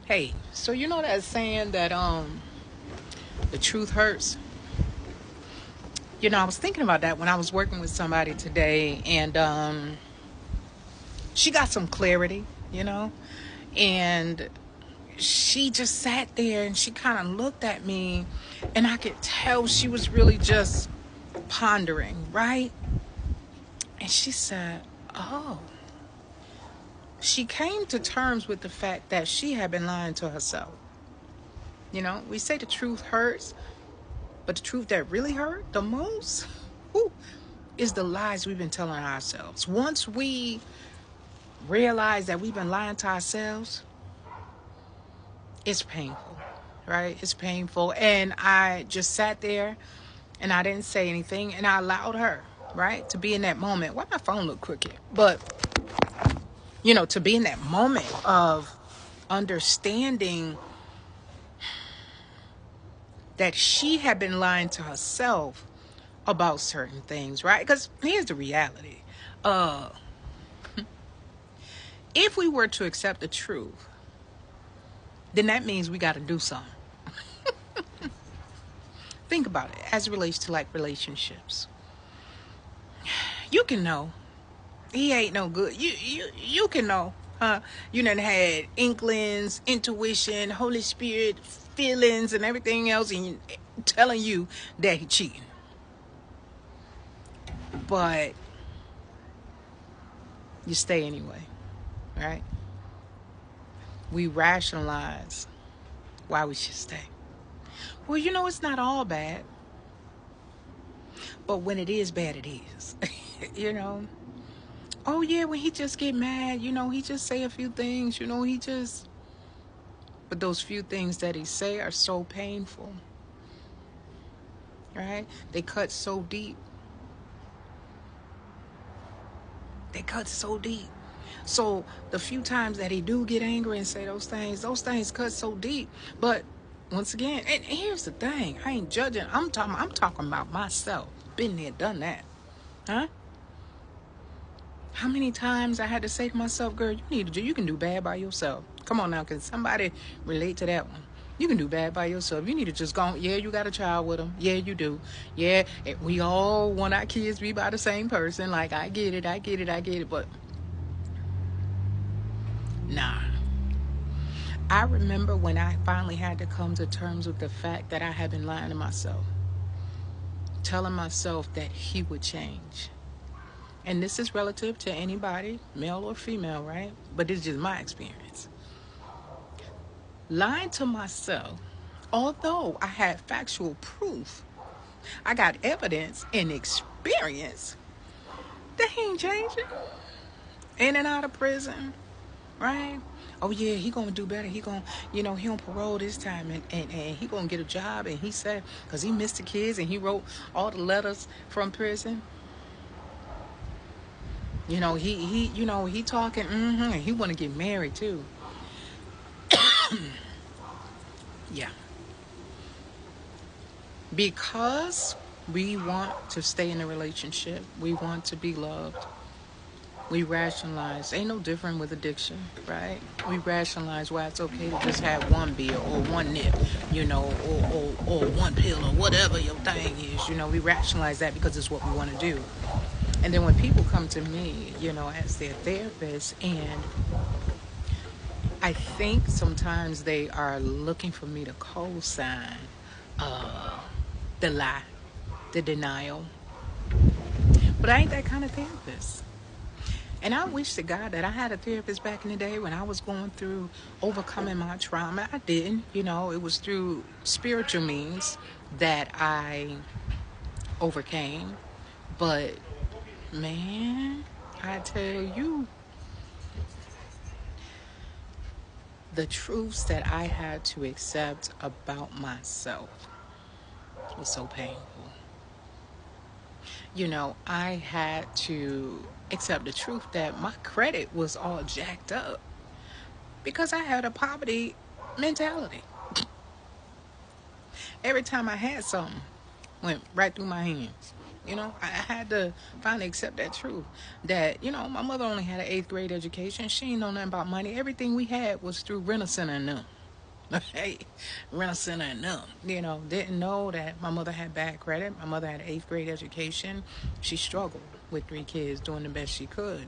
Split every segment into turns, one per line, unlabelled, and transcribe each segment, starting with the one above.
Hey, so you know that saying that the truth hurts? You know, I was thinking about that when I was working with somebody today, and she got some clarity, you know, and she just sat there and she kind of looked at me, and I could tell she was really just pondering, right? And she said, "Oh." She came to terms with the fact that she had been lying to herself. You know, we say the truth hurts, but the truth that really hurt the most whew, is the lies we've been telling ourselves. Once we realize that we've been lying to ourselves, it's painful, right? It's painful. And I just sat there and I didn't say anything, and I allowed her, right, to be in that moment. Why my phone look crooked? But, you know, to be in that moment of understanding that she had been lying to herself about certain things, right? Because here's the reality. Uh, if we were to accept the truth, then that means we got to do something. Think about it as it relates to like relationships. You can know he ain't no good. You can know, huh? You done had inklings, intuition, Holy Spirit, feelings, and everything else, and telling you that he cheating. But you stay anyway, right? We rationalize why we should stay. Well, you know, it's not all bad. But when it is bad, it is. You know? Oh, yeah, when he just get mad, you know, he just say a few things, you know, he just... But those few things that he say are so painful. Right? They cut so deep. They cut so deep. So the few times that he do get angry and say those things cut so deep. But once again, and here's the thing, I ain't judging. I'm talking about myself. Been there, done that. Huh? How many times I had to say to myself, girl, you can do bad by yourself. Come on now, can somebody relate to that one? You can do bad by yourself. You need to just go, yeah, you got a child with them. Yeah, you do. Yeah, we all want our kids to be by the same person. Like, I get it. But, nah. I remember when I finally had to come to terms with the fact that I had been lying to myself. Telling myself that he would change. And this is relative to anybody, male or female, right? But it's just my experience. Lying to myself, although I had factual proof, I got evidence and experience that he ain't changing. In and out of prison, right? Oh yeah, he gonna do better. He gonna, he on parole this time, and he gonna get a job. And he said, because he missed the kids and he wrote all the letters from prison. He talking, and he wanna get married too. Yeah. Because we want to stay in a relationship, we want to be loved. We rationalize. Ain't no different with addiction, right? We rationalize why it's okay to just have one beer or one nip, or one pill or whatever your thing is. We rationalize that because it's what we want to do. And then when people come to me, as their therapist, and I think sometimes they are looking for me to co-sign the lie, the denial. But I ain't that kind of therapist. And I wish to God that I had a therapist back in the day when I was going through overcoming my trauma. I didn't, it was through spiritual means that I overcame. But man, I tell you, the truths that I had to accept about myself was so painful. I had to accept the truth that my credit was all jacked up because I had a poverty mentality. Every time I had something, went right through my hands. I had to finally accept that truth. That, my mother only had an 8th grade education. She ain't know nothing about money. Everything we had was through Rent-A-Center and them. Hey, rent a center enough. Didn't know that my mother had bad credit. My mother had an eighth grade education. She struggled with three kids, doing the best she could.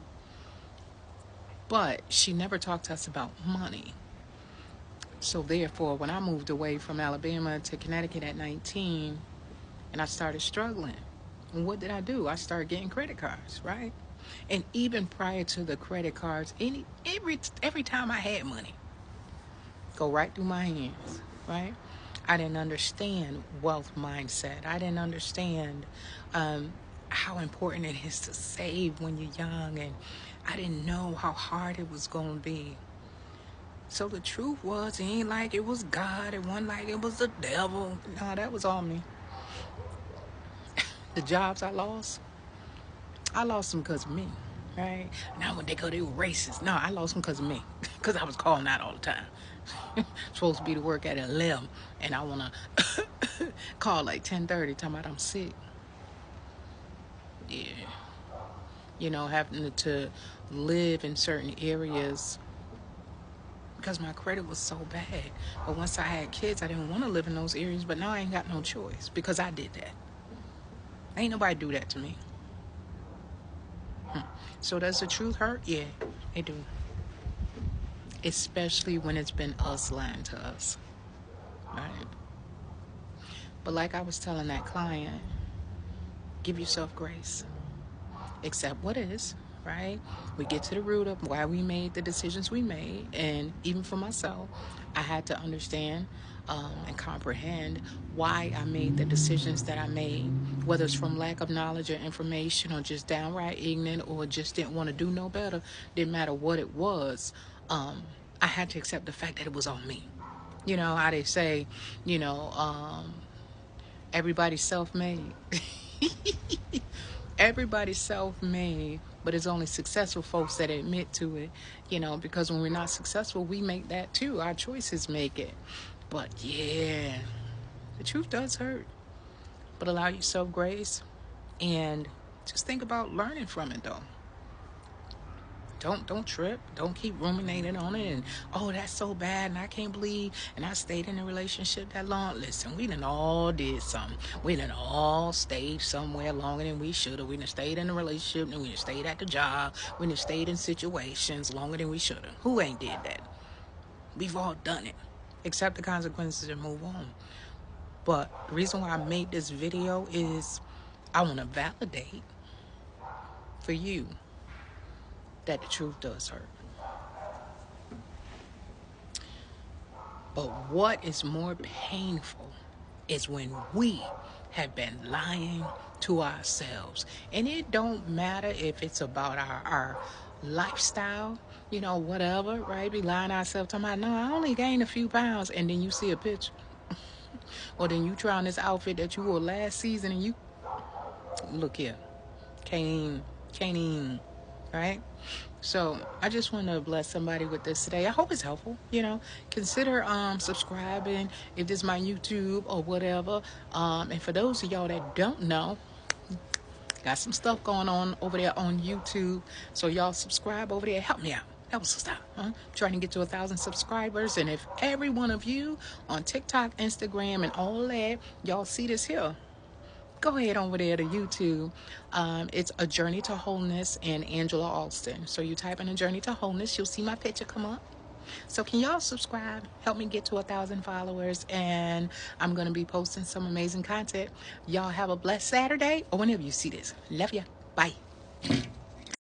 But she never talked to us about money. So therefore, when I moved away from Alabama to Connecticut at 19, and I started struggling, and what did I do? I started getting credit cards, right? And even prior to the credit cards, every time I had money, go right through my hands, right? I didn't understand wealth mindset. I didn't understand how important it is to save when you're young, and I didn't know how hard it was going to be. So the truth was, it ain't like it was God. It wasn't like it was the devil. No, that was all me. The jobs I lost them because of me, right? Now when they go, they were racist. No, I lost them because of me, because I was calling out all the time. Supposed to be to work at 11, and I want to call like 10:30, talking about I'm sick. Yeah. Having to live in certain areas because my credit was so bad. But once I had kids, I didn't want to live in those areas, but now I ain't got no choice because I did that. Ain't nobody do that to me. So does the truth hurt? Yeah, it do. Especially when it's been us lying to us, right? But like I was telling that client, give yourself grace. Accept what is, right? We get to the root of why we made the decisions we made. And even for myself, I had to understand and comprehend why I made the decisions that I made, whether it's from lack of knowledge or information or just downright ignorant or just didn't want to do no better. Didn't matter what it was. I had to accept the fact that it was on me. How they say, you know, um, everybody's self-made. Everybody's self-made, but it's only successful folks that admit to it, because when we're not successful, we make that too. Our choices make it. But yeah, the truth does hurt. But allow yourself grace and just think about learning from it though. Don't trip. Don't keep ruminating on it and oh that's so bad and I can't believe and I stayed in a relationship that long. Listen, we done all did something. We done all stayed somewhere longer than we should have. We done stayed in a relationship and we done stayed at the job. We done stayed in situations longer than we should have. Who ain't did that? We've all done it. Accept the consequences and move on. But the reason why I made this video is I want to validate for you that the truth does hurt. But what is more painful is when we have been lying to ourselves. And it don't matter if it's about our lifestyle, whatever, right? Be lying to ourselves talking about, no, I only gained a few pounds. And then you see a picture. Or then you try on this outfit that you wore last season and you, look here, can't even, right? So I just want to bless somebody with this today. I hope it's helpful. Consider subscribing if this is my YouTube or whatever. And for those of y'all that don't know, got some stuff going on over there on YouTube. So y'all subscribe over there. Help me out. Help us out. Trying to get to 1,000 subscribers. And if every one of you on TikTok, Instagram, and all that, y'all see this here, go ahead over there to YouTube. It's A Journey to Wholeness and Angela Alston. So you type in A Journey to Wholeness, you'll see my picture come up. So can y'all subscribe? Help me get to 1,000 followers, and I'm going to be posting some amazing content. Y'all have a blessed Saturday or whenever you see this. Love ya. Bye.